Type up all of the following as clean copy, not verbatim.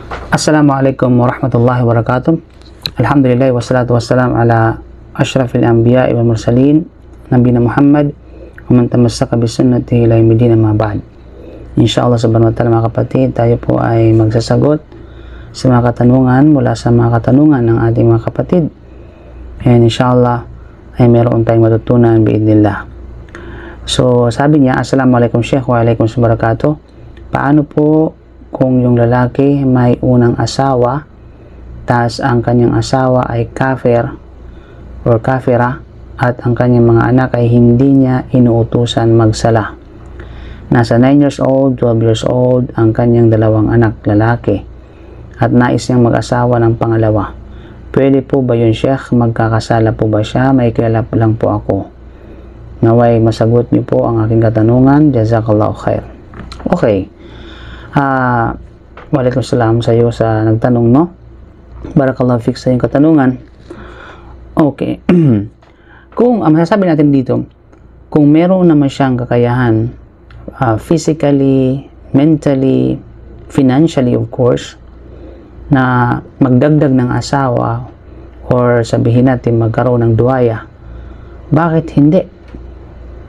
Assalamualaikum warahmatullahi wabarakatuh. Alhamdulillah wassalatu wassalam ala asyrafil anbiya wal mursalin nabiyina Muhammad wa man tamassaka bi sunnatihi ila yaumil din, amma ba'd. Insyaallah subhanahu wa ta'ala mga kapatid, tayo po ay magsasagot sa mga katanungan mula sa mga katanungan ng ating mga kapatid. And insyaallah ay meron tayong matutunan biidnillah. So sabi niya, Assalamualaikum Sheikh wa alaikum wabarakatuh. Paano po kung yung lalaki may unang asawa, tas ang kanyang asawa ay kafir or kafira, at ang kanyang mga anak ay hindi niya inuutusan magsala? Nasa 9 years old, 12 years old ang kanyang dalawang anak lalaki at nais niyang mag-asawa ng pangalawa. Pwede po ba yun, Sheikh? Magkakasala po ba siya? May kilala lang po ako. Naway masagot niyo po ang aking katanungan. Jazakallahu khair. Okay. Waalaikumsalam sa iyo sa nagtanong, no? Barakallahu fik sa iyong katanungan. Okay. Kung masasabi natin dito, kung meron naman siyang kakayahan, physically, mentally, financially of course, na magdagdag ng asawa or sabihin natin magkaroon ng duwaya, bakit hindi?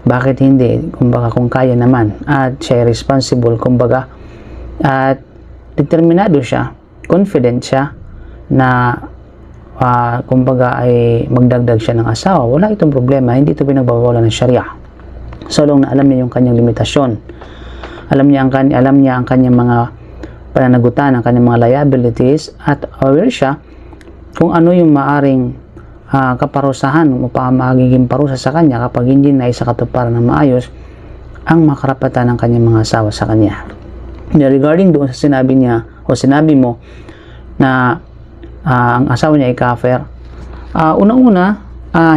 Bakit hindi? Kumbaga kung kaya naman at siya responsible, kumbaga, at determinado siya, confident siya na kumbaga ay magdagdag siya ng asawa, wala itong problema. Hindi ito pinagbabawalan ng Sharia. So long na alam niya yung kanyang limitasyon, alam niya ang kanyang mga pananagutan, ang kanyang mga liabilities, at aware siya kung ano yung maaring kaparusahan o magiging parusa sa kanya kapag hindi na isakatuparan ng maayos ang makarapatan ng kanyang mga asawa sa kanya. Regarding doon sa sinabi niya o sinabi mo na ang asawa niya ay kafir, unang-una,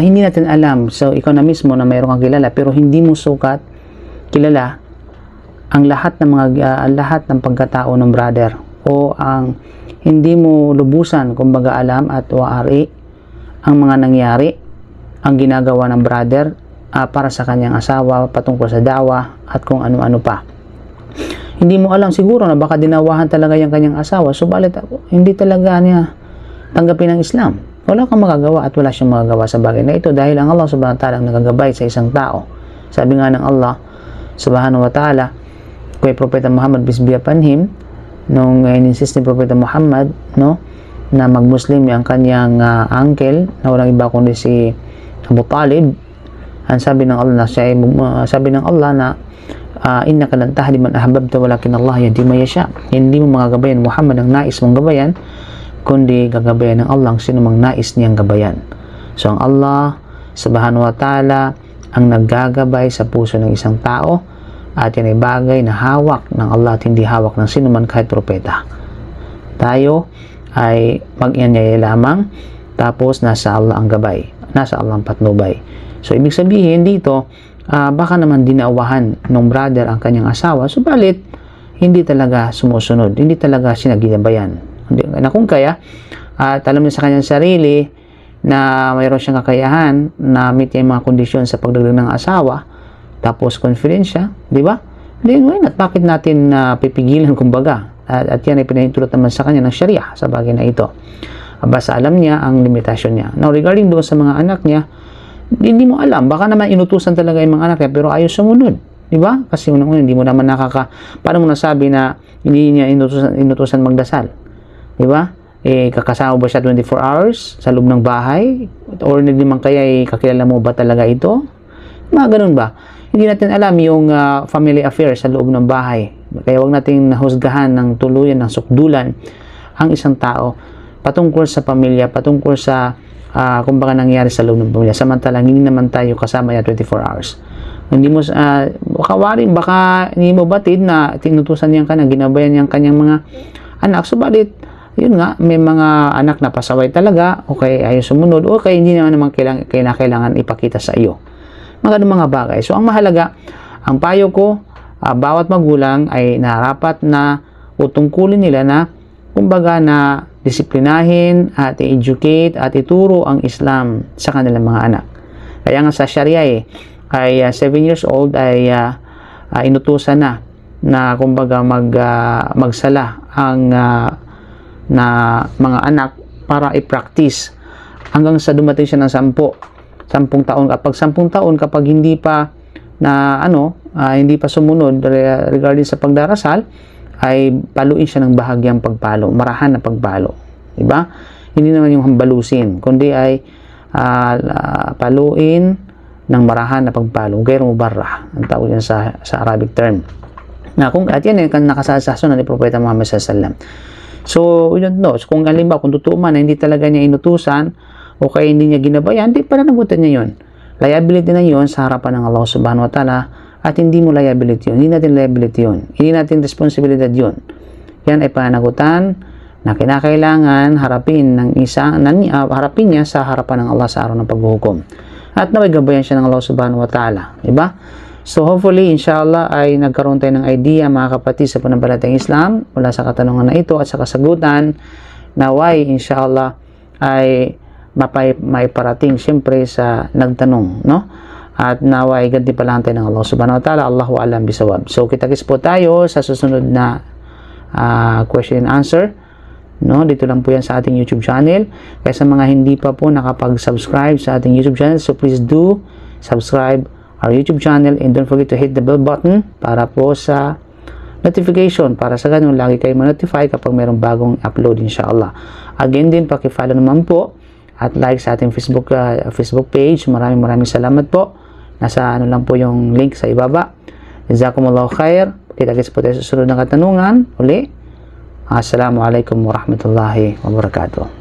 hindi natin alam. So ikaw na mismo na mayroon kang kilala pero hindi mo sukat kilala ang lahat ng pagkatao ng brother, o ang hindi mo lubusan kumbaga alam at waari ang mga nangyari, ang ginagawa ng brother para sa kanyang asawa patungkol sa dawa at kung ano-ano pa. Hindi mo alam siguro na baka dinawahan talaga yung kanyang asawa, subalit hindi talaga niya tanggapin ng Islam. Wala kang magagawa at wala siyang magagawa sa bagay na ito dahil ang Allah subhanahu wa ta'ala ang nagagabay sa isang tao. Sabi nga ng Allah subhanahu wa ta'ala kay Propeta Muhammad, peace be upon him, nung insist ni Propeta Muhammad, no, na mag-Muslim ang kanyang uncle na walang iba kundi si Abu Talib. Ang sabi ng Allah na innaka lan tahdi man ahbabta walakin Allah yahdi man yasha. Hindi mo magagabayan Muhammad ang nais mong gabayan, kundi gagabayan ng Allah ang sino mang nais niyang gabayan. So ang Allah subhanahu wa ta'ala ang naggagabay sa puso ng isang tao, at yan ay bagay na hawak ng Allah at hindi hawak ng sino man kahit propeta. Tayo ay mag-ianyaya lamang, tapos nasa Allah ang gabay, nasa Allah ang patnubay. So ibig sabihin dito, baka naman dinawahan ng brother ang kanyang asawa, subalit hindi talaga sumusunod, hindi talaga sinaginabayan. Na kung kaya, at alam niya sa kanyang sarili na mayroon siyang kakayahan na meet yung mga kondisyon sa pagdagdag ng asawa, tapos confident siya, di ba? Then why not? Bakit natin pipigilan kumbaga? At yan ay pinahintulot naman sa kanya ng Sharia sa bagay na ito. Basta alam niya ang limitasyon niya. Now regarding doon sa mga anak niya, hindi mo alam, baka naman inutusan talaga yung mga anak niya pero ayaw sumunod, di ba? Kasi unang-una hindi mo naman paano mo nasabi na hindi niya inutusan magdasal, di ba? Kakasama ba siya 24 hours sa loob ng bahay, or hindi man kaya kakilala mo ba talaga ito? Mga ganun ba? Hindi natin alam yung family affairs sa loob ng bahay, kaya wag nating nahusgahan ng tuluyan, ng sukdulan ang isang tao patungkol sa pamilya, patungkol sa kumbaga nangyari sa loob ng pamilya, samantalang hindi naman tayo kasama niya 24 hours. Hindi mo baka hindi mo batid na tinutusan niya na ginabayan niya ang kanyang mga anak, subalit yun nga, may mga anak na pasaway talaga, okay, ayaw sumunod, okay, hindi naman kailangan ipakita sa iyo mga bagay. So ang mahalaga, ang payo ko, bawat magulang ay narapat na utungkulin nila na kumbaga na disiplinahin at i-educate at ituro ang Islam sa kanilang mga anak. Kaya nga sa Sharia ay 7 years old ay inutusan na kumbaga magsala ang na mga anak para i-practice hanggang sa dumating siya ng 10 taon. Kapag 10 taon, kapag hindi pa hindi pa sumunod regarding sa pagdarasal, ay paluin siya ng bahagyang pagpalo, marahan na pagpalo. Diba? Hindi naman yung hambalusin, kundi ay paluin ng marahan na pagpalo. Gair mubarrah, ang tawag yan sa Arabic term. At yan yung nakasasason ni Propeta Muhammad SAW. So, yun no. So, kung halimbawa, kung totoo man na hindi talaga niya inutusan o kaya hindi niya ginabayan, hindi pala nagutan niya yun. Liability na yun sa harapan ng Allah Subhanahu wa Ta'ala, at hindi mo liability yun. Hindi natin liability yun. Hindi natin responsibilidad yun. Yan ay pananagutan na kinakailangan harapin niya sa harapan ng Allah sa araw ng paghuhukom. At naway gabayan siya ng Allah Subhanahu wa Ta'ala. Diba? So hopefully, inshallah, ay nagkaroon tayo ng idea, mga kapatid, sa pananampalatayang Islam mula sa katanungan na ito at sa kasagutan. Naway, inshallah, ay maiparating siyempre sa nagtanong, no? At naway ganti pa lang tayo ng Allah Subhanahu wa Ta'ala. Allahu a'lam bisawab. So kita-kits po tayo sa susunod na question and answer, no? Dito lang po yan sa ating YouTube channel. Kaya sa mga hindi pa po nakapag-subscribe sa ating YouTube channel, so please do subscribe our YouTube channel and don't forget to hit the bell button para po sa notification, para sa ganun lagi kayo ma-notify kapag mayroong bagong upload, inshallah. Again din, paki-follow naman po at like sa ating Facebook page. Maraming salamat po. Nasa lang po yung link sa ibaba. Jazakumullahu khair. Kita-kits po tayo sa susunod ng katanungan. Uli. Assalamualaikum warahmatullahi wabarakatuh.